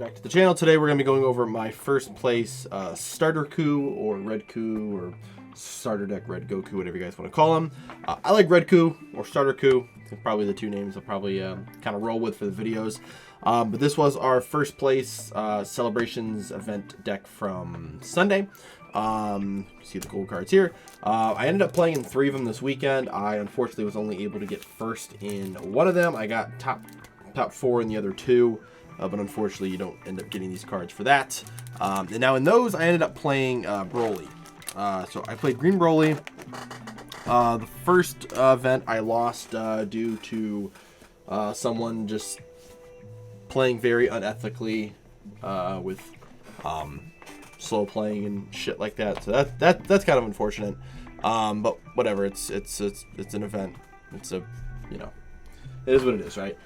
back to the channel. Today we're going to be going over my first place Starterku or Redku or Starter Deck Red Goku, whatever you guys want to call them. I like Redku or Starterku. Probably the two names I'll probably kind of roll with for the videos. But this was our first place Celebrations event deck from Sunday. See the gold cards here. I ended up playing in 3 of them this weekend. I unfortunately was only able to get first in one of them. I got top 4 in the other 2. But unfortunately, you don't end up getting these cards for that. And now in those, I ended up playing Broly. So I played Green Broly. The first event I lost due to someone just playing very unethically with slow playing and shit like that. So that's kind of unfortunate. But whatever. It's an event. It's a, you know, it is what it is, right?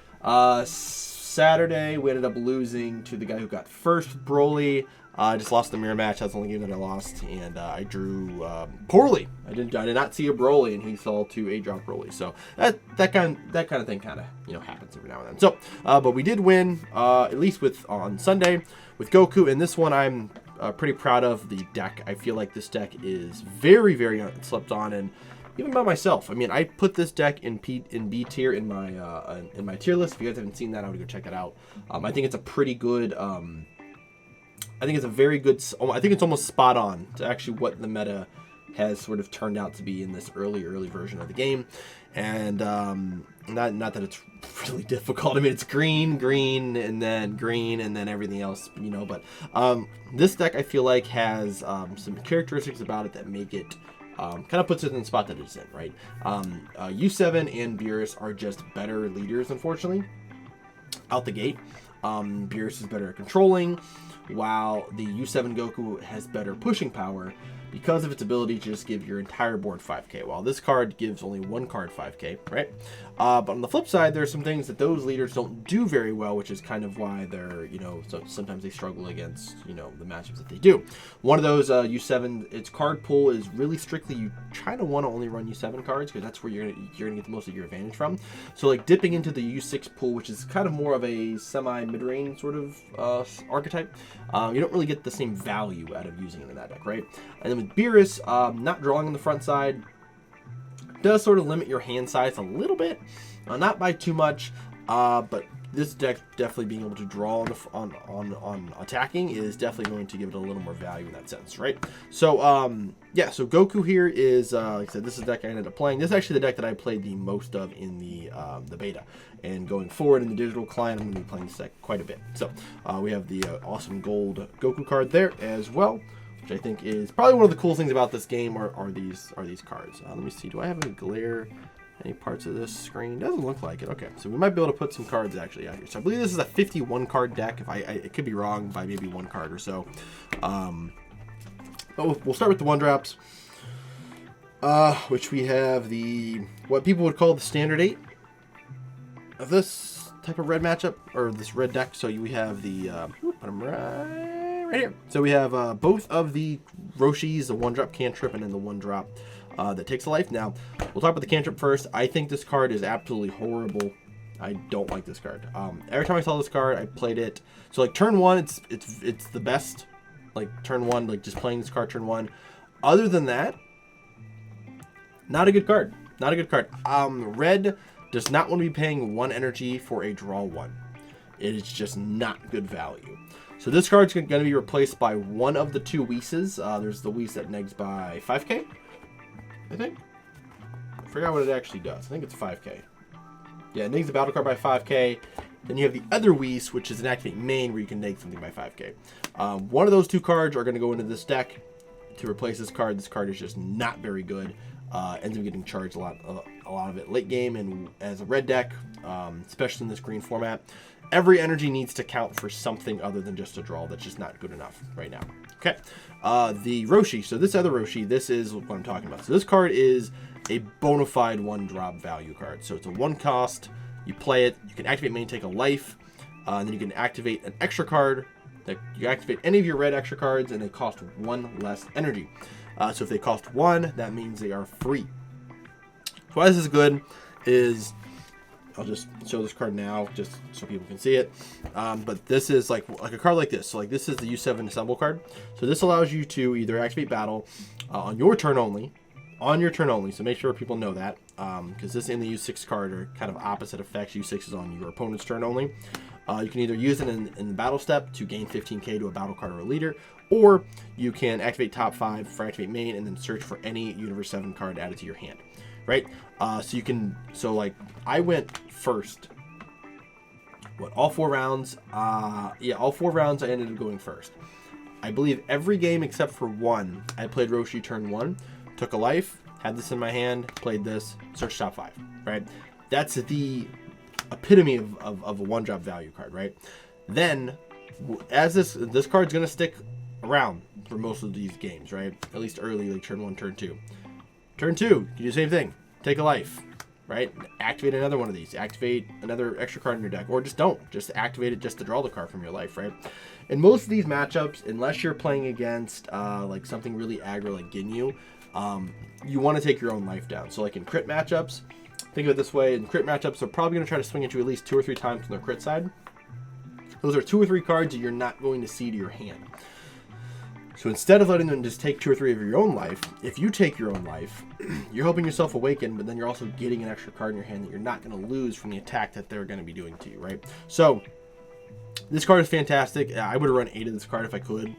Saturday, we ended up losing to the guy who got first, Broly. I just lost the mirror match. That's the only game that I lost, and I drew poorly. I did not see a Broly, and he saw 2 8-drop Broly. So that kind of thing kind of happens every now and then. So, but we did win at least on Sunday with Goku, and this one I'm pretty proud of the deck. I feel like this deck is very, very slept on, and even by myself. I mean, I put this deck in B tier in my tier list. If you guys haven't seen that, I would go check it out. I think it's a pretty good. I think it's a very good. I think it's almost spot on to actually what the meta has sort of turned out to be in this early version of the game. And not that it's really difficult. I mean, it's green, and then everything else, But this deck, I feel like, has some characteristics about it that make it. Kind of puts it in the spot that it's in, right? U7 and Beerus are just better leaders, unfortunately, out the gate. Beerus is better at controlling, while the U7 Goku has better pushing power because of its ability to just give your entire board 5k, while this card gives only 1 card 5k, right? But on the flip side, there's some things that those leaders don't do very well, which is kind of why they're, so sometimes they struggle against, the matchups that they do. One of those, U7, its card pool is really strictly, you kind of want to only run U7 cards, because that's where you're gonna get the most of your advantage from. So like dipping into the U6 pool, which is kind of more of a semi-mid-range sort of archetype, you don't really get the same value out of using it in that deck, right? And then with Beerus, not drawing on the front side does sort of limit your hand size a little bit, not by too much, but this deck definitely being able to draw on attacking is definitely going to give it a little more value in that sense, right? So yeah, so Goku here is like I said, this is the deck I ended up playing. This is actually the deck that I played the most of in the beta, and going forward in the digital client, I'm going to be playing this deck quite a bit. So we have the awesome gold Goku card there as well, which I think is probably one of the cool things about this game are these cards. Let me see, do I have any glare? Any parts of this screen? Doesn't look like it. Okay, so we might be able to put some cards actually out here. So I believe this is a 51 card deck. If it could be wrong by maybe 1 card or so. But we'll start with the 1-drops, which we have what people would call the standard 8 of this type of red matchup, or this red deck. So we have put them right here. So we have both of the Roshis, the 1-drop cantrip, and then the 1-drop that takes a life. Now, we'll talk about the cantrip first. I think this card is absolutely horrible. I don't like this card. Every time I saw this card, I played it. So like turn 1, it's the best. Like turn 1, like just playing this card turn 1. Other than that, not a good card. Not a good card. Red does not want to be paying 1 energy for a draw 1. It is just not good value. So this card's going to be replaced by one of the 2 Whis. There's the Whis that negs by 5k. I think. I forgot what it actually does. I think it's 5k. Yeah, it negs the battle card by 5k. Then you have the other Whis, which is an activate main where you can neg something by 5k. One of those 2 cards are going to go into this deck to replace this card. This card is just not very good. Ends up getting charged a lot of it late game, and as a red deck, especially in this green format, every energy needs to count for something other than just a draw. That's just not good enough right now. Okay, the Roshi. So this other Roshi, this is what I'm talking about. So this card is a bona fide 1-drop value card. So it's a 1 cost. You play it. You can activate main, take a life. And then you can activate an extra card. That you activate any of your red extra cards, and they cost 1 less energy. So if they cost 1, that means they are free. So why this is good is I'll just show this card now just so people can see it. But this is like a card like this. So like this is the U7 Assemble card. So this allows you to either activate battle on your turn only. On your turn only. So make sure people know that. Because this and the U6 card are kind of opposite effects. U6 is on your opponent's turn only. You can either use it in the battle step to gain 15k to a battle card or a leader, or you can activate top 5 for activate main and then search for any Universe 7 card added to your hand, right? So you can, so like I went first, all 4 rounds? Yeah, all 4 rounds I ended up going first. I believe every game except for one, I played Roshi turn 1, took a life, had this in my hand, played this, search top 5, right? That's the epitome of a 1-drop value card, right? Then, as this card's gonna stick around for most of these games, right? At least early, like turn 1, turn 2. Turn 2, you do the same thing. Take a life, right? Activate another one of these. Activate another extra card in your deck, or just don't. Just activate it just to draw the card from your life, right? In most of these matchups, unless you're playing against like something really aggro like Ginyu, you want to take your own life down. So like in crit matchups, think of it this way: in crit matchups, they're probably going to try to swing at you at least 2 or 3 times on their crit side. Those are 2 or 3 cards that you're not going to see to your hand. So instead of letting them just take 2 or 3 of your own life, if you take your own life, you're helping yourself awaken, but then you're also getting an extra card in your hand that you're not going to lose from the attack that they're going to be doing to you, right? So this card is fantastic. I would have run 8 of this card if I could.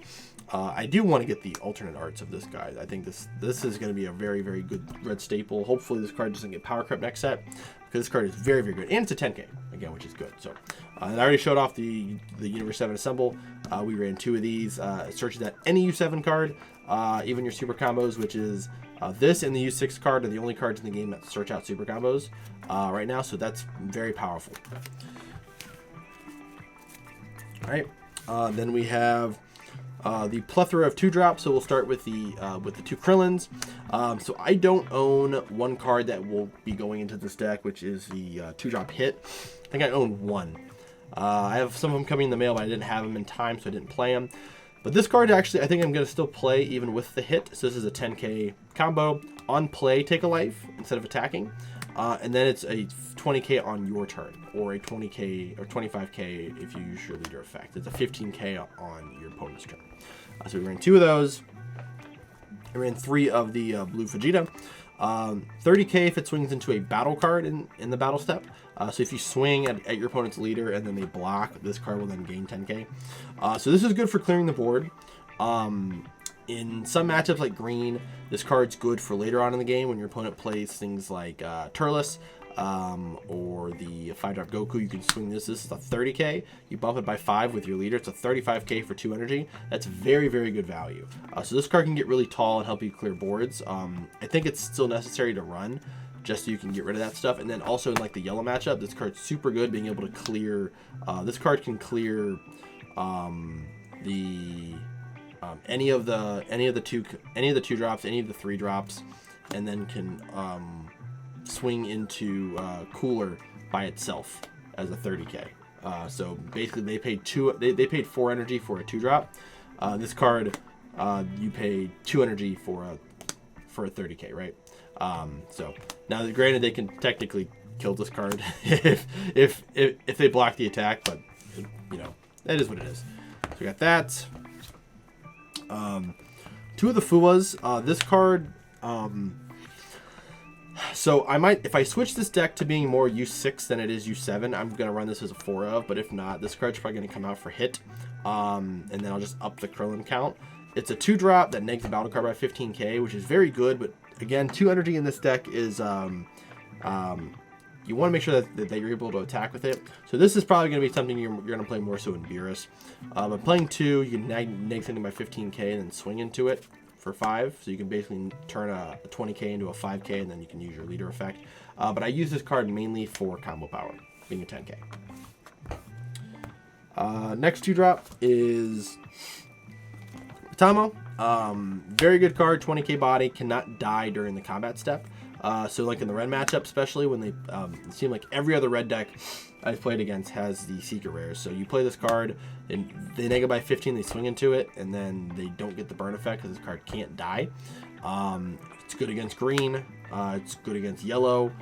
I do want to get the alternate arts of this guy. I think this is going to be a very, very good red staple. Hopefully this card doesn't get power crept next set, because this card is very, very good. And it's a 10k, again, which is good. So, and I already showed off the Universe 7 Assemble. We ran 2 of these. Searches at any U7 card, even your super combos, which is this and the U6 card are the only cards in the game that search out super combos right now. So that's very powerful. All right. Then we have the plethora of 2-drops. So we'll start with the 2 Krillins. So I don't own one card that will be going into this deck, which is the 2-drop hit. I think I own 1. I have some of them coming in the mail, but I didn't have them in time, so I didn't play them. But this card actually, I think I'm going to still play even with the hit. So this is a 10k combo. On play, take a life instead of attacking. And then it's a 20k on your turn, or a 20k or 25k if you use your leader effect. It's a 15k on your opponent's turn. So we ran 2 of those. I ran 3 of the blue Vegeta. 30k if it swings into a battle card in the battle step. So if you swing at your opponent's leader and then they block, this card will then gain 10k. So this is good for clearing the board. In some matchups like green, this card's good for later on in the game when your opponent plays things like Turles or the 5-drop Goku. You can swing this. This is a 30k. You bump it by 5 with your leader. It's a 35k for 2 energy. That's very, very good value. So this card can get really tall and help you clear boards. I think it's still necessary to run just so you can get rid of that stuff. And then also in like the yellow matchup, this card's super good being able to clear. This card can clear any of the 2 drops, any of the 3 drops, and then can swing into Cooler by itself as a 30k. So basically, they paid 4 energy for a 2-drop. This card, you pay 2 energy for a 30k, right? So now, granted, they can technically kill this card if they block the attack, but you know, that is what it is. So we got that. 2 of the Fuwas. This card. So I might, if I switch this deck to being more U6 than it is U7, I'm gonna run this as a 4 of. But if not, this card's probably gonna come out for hit. And then I'll just up the Krillin count. It's a 2-drop that negs the battle card by 15k, which is very good. But again, 2 energy in this deck is you want to make sure that you're able to attack with it. So this is probably going to be something you're going to play more so in Beerus. But playing 2, you can neg something by 15k and then swing into it for 5. So you can basically turn a 20k into a 5k, and then you can use your leader effect. But I use this card mainly for combo power, being a 10k. Next 2-drop is Tamo. Very good card, 20k body, cannot die during the combat step. So like in the red matchup, especially when they it seemed like every other red deck I've played against has the secret rares. So you play this card and they neg it by 15, they swing into it, and then they don't get the burn effect because this card can't die. It's good against green, it's good against yellow,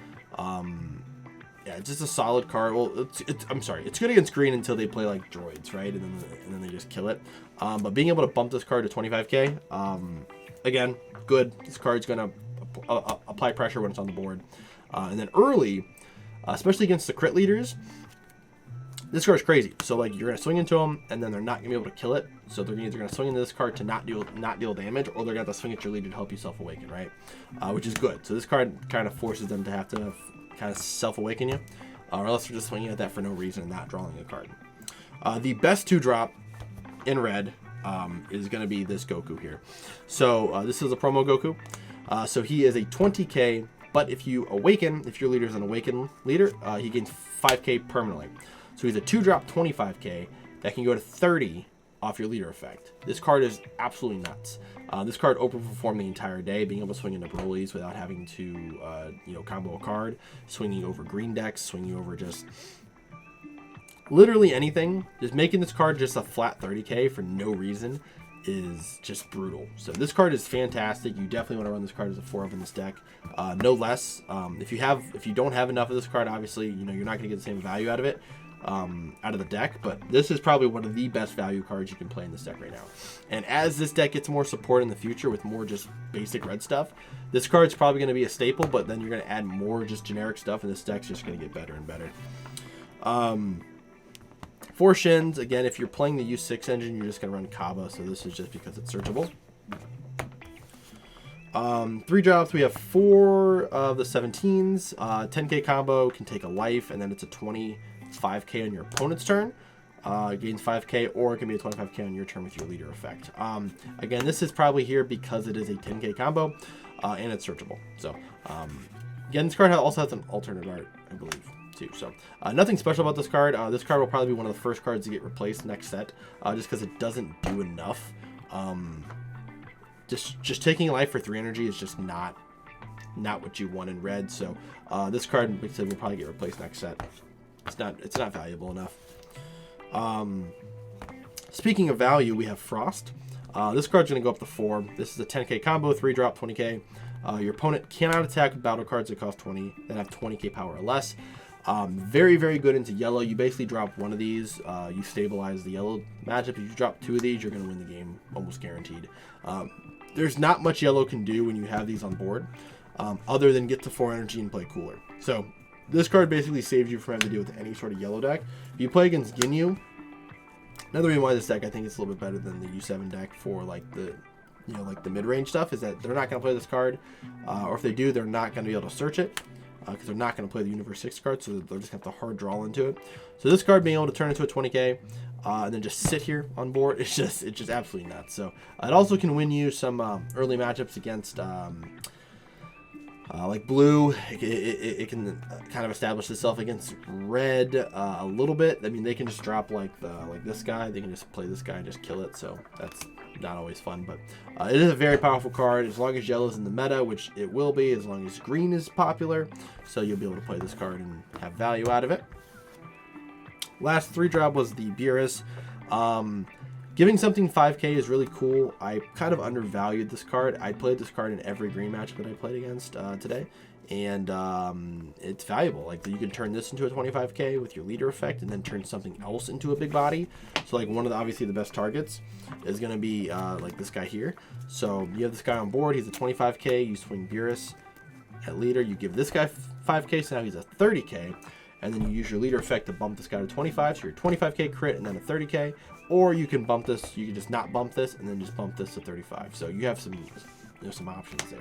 Yeah, it's just a solid card. Well, I'm sorry, it's good against green until they play like droids, right? And then they just kill it. But being able to bump this card to 25k, again, good. This card's gonna apply pressure when it's on the board. And then early, especially against the crit leaders, this card's crazy. So like you're gonna swing into them, and then they're not gonna be able to kill it. So they're either gonna swing into this card to not deal damage, or they're gonna have to swing at your leader to help you self-awaken, right? Which is good. So this card kind of forces them to have to kind of self-awaken you, or else they're just swinging at that for no reason and not drawing a card. The best 2-drop in red is going to be this Goku here. So this is a promo Goku. So he is a 20k, but if you awaken, if your leader is an awakened leader, he gains 5k permanently. So he's a 2-drop 25k that can go to 30 off your leader effect. This card is absolutely nuts. This card overperformed the entire day, being able to swing into Broly's without having to, combo a card, swinging over green decks, swinging over just literally anything. Just making this card just a flat 30k for no reason is just brutal. So this card is fantastic. You definitely want to run this card as a 4 of in this deck, no less. If you don't have enough of this card, obviously, you're not going to get the same value out of it. Out of the deck, but this is probably one of the best value cards you can play in this deck right now. And as this deck gets more support in the future with more just basic red stuff, this card's probably going to be a staple, but then you're going to add more just generic stuff, and this deck's just going to get better and better. 4 Shins, again, if you're playing the U6 engine, you're just going to run Kaba, so this is just because it's searchable. 3 drops, we have 4 of the 17s. 10k combo can take a life, and then it's a 25k on your opponent's turn, gains 5k, or it can be a 25k on your turn with your leader effect. Again, this is probably here because it is a 10k combo, and it's searchable. So again, this card also has an alternate art, I believe, too. So nothing special about this card. This card will probably be one of the first cards to get replaced next set, just because it doesn't do enough. Just taking life for 3 energy is just not what you want in red. So this card, like I said, will probably get replaced next set. It's not valuable enough. Speaking of value, we have Frost. This card's going to go up to 4. This is a 10k combo, 3-drop, 20k. Your opponent cannot attack with battle cards that cost 20, that have 20k power or less. Very, very good into yellow. You basically drop one of these, you stabilize the yellow matchup. If you drop 2 of these, you're going to win the game, almost guaranteed. There's not much yellow can do when you have these on board, other than get to 4 energy and play cooler. So this card basically saves you from having to deal with any sort of yellow deck. If you play against Ginyu, another reason why this deck I think is a little bit better than the U7 deck for like the mid-range stuff is that they're not going to play this card, or if they do, they're not going to be able to search it, because they're not going to play the Universe 6 card, so they're just going to have to hard draw into it. So this card being able to turn into a 20k, and then just sit here on board, it's just absolutely nuts. So it also can win you some early matchups against like blue. It can kind of establish itself against red a little bit. I mean, they can just drop like this guy. They can just play this guy and just kill it. So that's not always fun, but it is a very powerful card as long as yellow is in the meta, which it will be as long as green is popular. So you'll be able to play this card and have value out of it. Last 3-drop was the Beerus. Giving something 5k is really cool. I kind of undervalued this card. I played this card in every green match that I played against today, and it's valuable. Like, you can turn this into a 25k with your leader effect, and then turn something else into a big body. So like one of the obviously the best targets is going to be like this guy here. So you have this guy on board. He's a 25k. You swing Beerus at leader. You give this guy 5k, so now he's a 30k. And then you use your leader effect to bump this guy to 25, so you're 25k crit and then a 30k. Or you can bump this, you can just not bump this and then just bump this to 35. So you have some options there.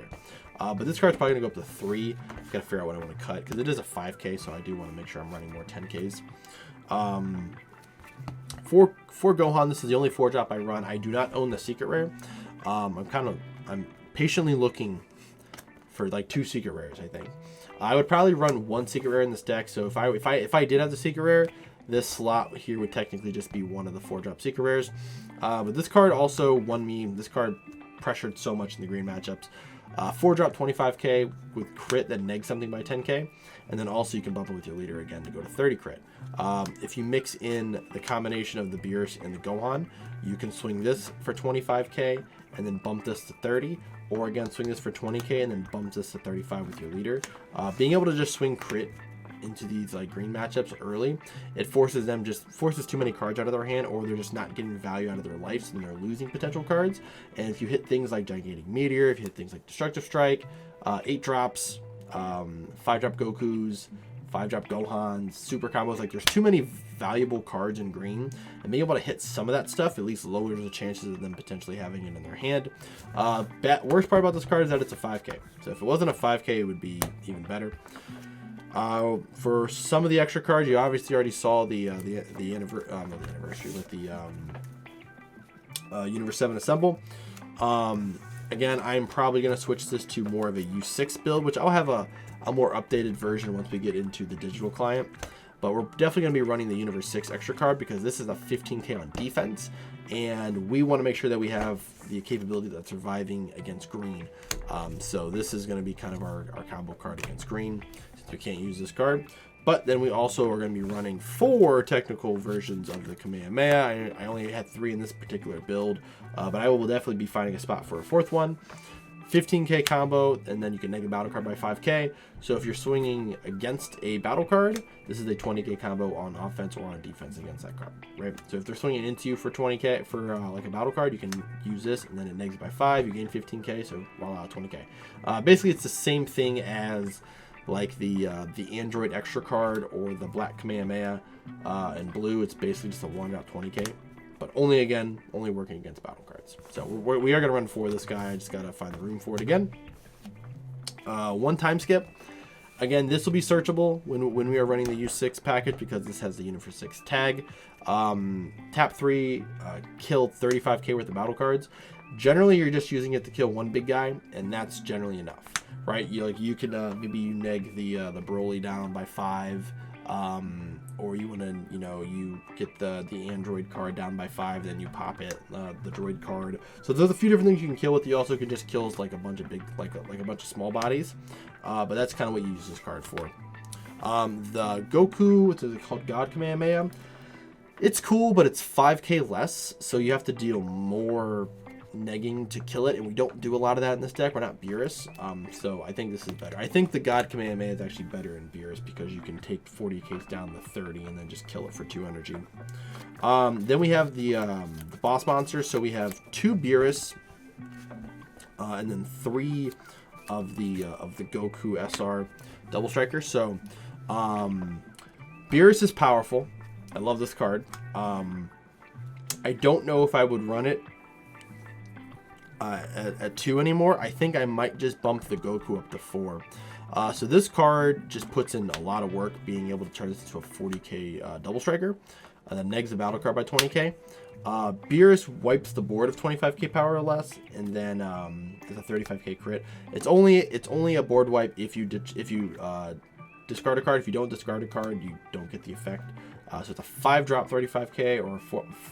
But this card's probably gonna go up to 3. I've got to figure out what I want to cut, because it is a 5k, so I do want to make sure I'm running more 10ks. For Gohan, this is the only 4-drop I run. I do not own the secret rare. I'm patiently looking for like 2 secret rares, I think. I would probably run 1 secret rare in this deck. So if I did have the secret rare, this slot here would technically just be one of the 4-drop secret rares. But this card also won me. This card pressured so much in the green matchups. 4-drop 25k with crit that negs something by 10k. And then also you can bump it with your leader again to go to 30 crit. If you mix in the combination of the Beerus and the Gohan, you can swing this for 25k and then bump this to 30. Or again, swing this for 20k and then bump this to 35 with your leader. Being able to just swing crit into these like green matchups early, it forces too many cards out of their hand, or they're just not getting value out of their life, so then they're losing potential cards. And if you hit things like Gigantic Meteor, if you hit things like Destructive Strike, 8 drops, 5-drop Gokus, 5-drop Gohans, super combos, like there's too many valuable cards in green, and being able to hit some of that stuff at least lowers the chances of them potentially having it in their hand. Worst part about this card is that it's a 5k, so if it wasn't a 5k it would be even better. For some of the extra cards, you obviously already saw the anniversary with the Universe 7 Assemble. Again, I'm probably going to switch this to more of a U6 build, which I'll have a more updated version once we get into the digital client. But we're definitely going to be running the Universe 6 extra card because this is a 15k on defense, and we want to make sure that we have the capability that's surviving against green. So this is going to be kind of our combo card against green, since we can't use this card. But then we also are going to be running 4 technical versions of the Kamehameha. I only had 3 in this particular build, but I will definitely be finding a spot for a 4th one. 15k combo, and then you can negative battle card by 5k. So if you're swinging against a battle card, this is a 20k combo on offense or on defense against that card, right? So if they're swinging into you for 20k for like a battle card, you can use this, and then it negatives by 5. You gain 15k, so voila, 20k. Basically, it's the same thing as like the Android extra card or the Black Kamehameha in blue. It's basically just a 1-drop 20k. But only working against battle cards. So we are going to run 4 of this guy. I just got to find the room for it again. 1 time skip. Again, this will be searchable when we are running the U6 package because this has the Universe 6 tag. Tap 3, kill 35k worth of battle cards. Generally, you're just using it to kill 1 big guy, and that's generally enough, right? You could maybe you neg the Broly down by 5. Or you want to, you get the Android card down by 5, then you pop it, the Droid card. So there's a few different things you can kill with. You also can just kill like a bunch of big, like a bunch of small bodies. But that's kind of what you use this card for. The Goku, which is called God Kamehameha, it's cool, but it's 5k less, so you have to deal more negging to kill it, and we don't do a lot of that in this deck. We're not Beerus, so I think this is better. I think the God Kamehameha is actually better in Beerus because you can take 40k down to 30 and then just kill it for 2 energy. Then we have the boss monsters. So we have 2 Beerus, and then 3 of the Goku SR double striker. So Beerus is powerful. I love this card. I don't know if I would run it at 2 anymore. I think I might just bump the Goku up to 4. So this card just puts in a lot of work, being able to turn this into a 40k double striker, and then negs the battle card by 20k. Beerus wipes the board of 25k power or less, and then it's a 35k crit. It's only a board wipe if you discard a card. If you don't discard a card, you don't get the effect. So it's a 5-drop 35k, or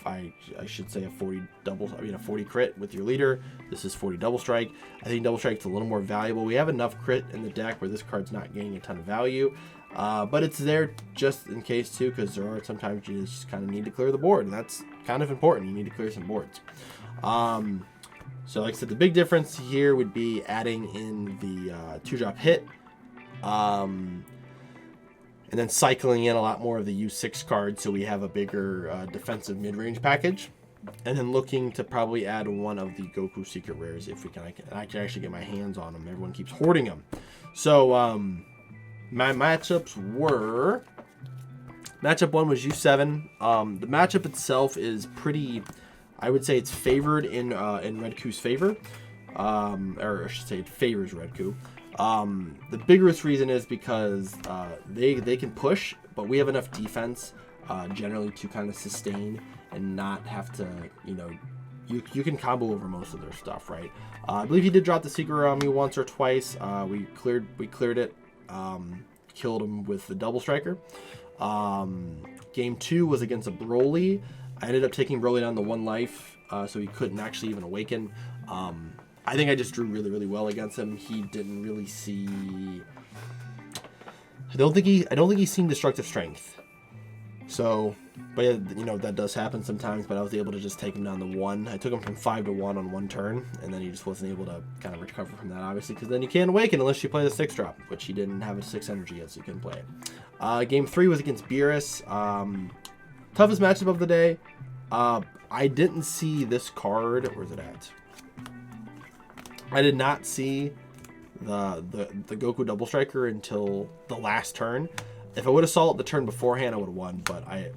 I should say a 40 crit with your leader. This is 40 double strike. I think double strike's a little more valuable. We have enough crit in the deck where this card's not gaining a ton of value, but it's there just in case too, because there are sometimes you just kind of need to clear the board, and that's kind of important. You need to clear some boards. So like I said, the big difference here would be adding in the 2-drop hit. And then cycling in a lot more of the U6 cards, so we have a bigger defensive mid-range package. And then looking to probably add one of the Goku secret rares if we can. I can actually get my hands on them. Everyone keeps hoarding them. So my matchups were... Matchup 1 was U7. The matchup itself is pretty... I would say it's favored in Redku's favor. Or I should say it favors Redku. The biggest reason is because they can push, but we have enough defense generally to kind of sustain and not have to, you can combo over most of their stuff, right? I believe he did drop the secret on me once or twice. We cleared it, killed him with the double striker. Game 2 was against a Broly. I ended up taking Broly down to 1 life, so he couldn't actually even awaken. I think I just drew really, really well against him. He didn't really see... I don't think he's seen Destructive Strength. So, but yeah, you know, that does happen sometimes, but I was able to just take him down to 1. I took him from 5 to 1 on 1 turn, and then he just wasn't able to kind of recover from that, obviously, because then you can't awaken unless you play the 6-drop, which he didn't have a 6 energy yet, so you couldn't play it. Game 3 was against Beerus. Toughest matchup of the day. I didn't see this card. Where's it at? I did not see the Goku Double Striker until the last turn. If I would have saw it the turn beforehand, I would have won, but I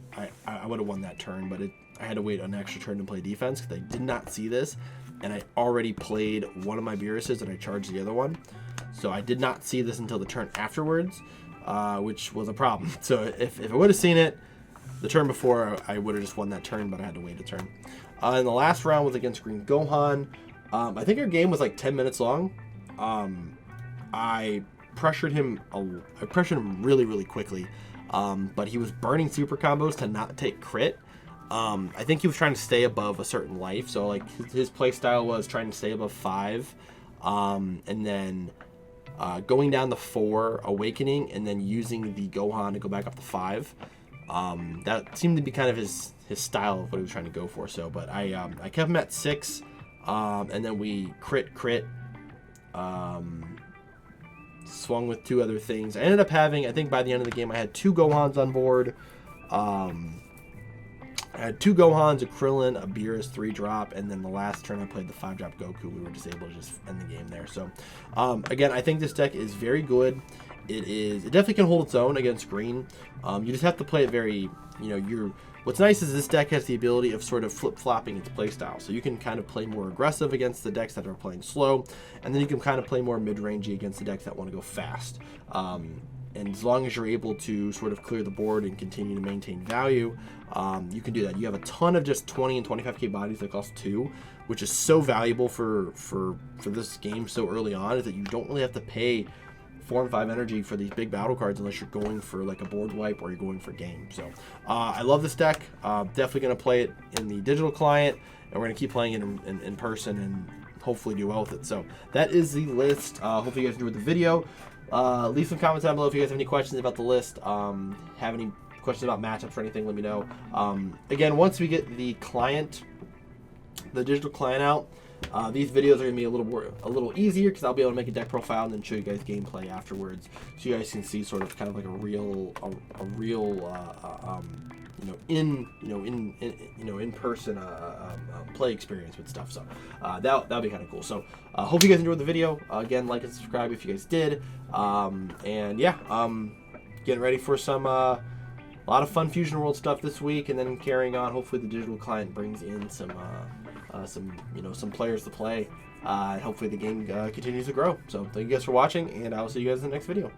would have won that turn, but I had to wait an extra turn to play defense because I did not see this, and I already played one of my Beeruses and I charged the other one. So I did not see this until the turn afterwards, which was a problem. So if I would have seen it the turn before, I would have just won that turn, but I had to wait a turn. And the last round was against Green Gohan. I think our game was like 10 minutes long. I pressured him really, really quickly, but he was burning super combos to not take crit. I think he was trying to stay above a certain life, so like his play style was trying to stay above 5, and then going down the 4, awakening, and then using the Gohan to go back up to 5. That seemed to be kind of his style of what he was trying to go for. So, but I kept him at 6, and then we crit. Swung with 2 other things. I ended up having, I think by the end of the game, I had 2 Gohans on board. I had 2 Gohans, a Krillin, a Beerus 3-drop, and then the last turn I played the 5-drop Goku. We were just able to just end the game there. So, again, I think this deck is very good. It definitely can hold its own against green. You just have to play it very, what's nice is this deck has the ability of sort of flip-flopping its playstyle. So you can kind of play more aggressive against the decks that are playing slow, and then you can kind of play more mid-rangey against the decks that want to go fast. And as long as you're able to sort of clear the board and continue to maintain value, you can do that. You have a ton of just 20 and 25k bodies that cost 2, which is so valuable for this game so early on, is that you don't really have to pay 4 and 5 energy for these big battle cards unless you're going for like a board wipe or you're going for game. So I love this deck. Definitely going to play it in the digital client, and we're going to keep playing it in person and hopefully do well with it. So that is the list. Hopefully you guys enjoyed the video. Leave some comments down below if you guys have any questions about the list. Have any questions about matchups or anything, let me know. Again, once we get the digital client out, these videos are going to be a little easier because I'll be able to make a deck profile and then show you guys gameplay afterwards, so you guys can see sort of kind of like a real in person play experience with stuff. So that'll be kind of cool. So hope you guys enjoyed the video. Again, like and subscribe if you guys did. And yeah, getting ready for some a lot of fun Fusion World stuff this week, and then carrying on. Hopefully the digital client brings in some players to play, and hopefully the game continues to grow. So thank you guys for watching, and I'll see you guys in the next video.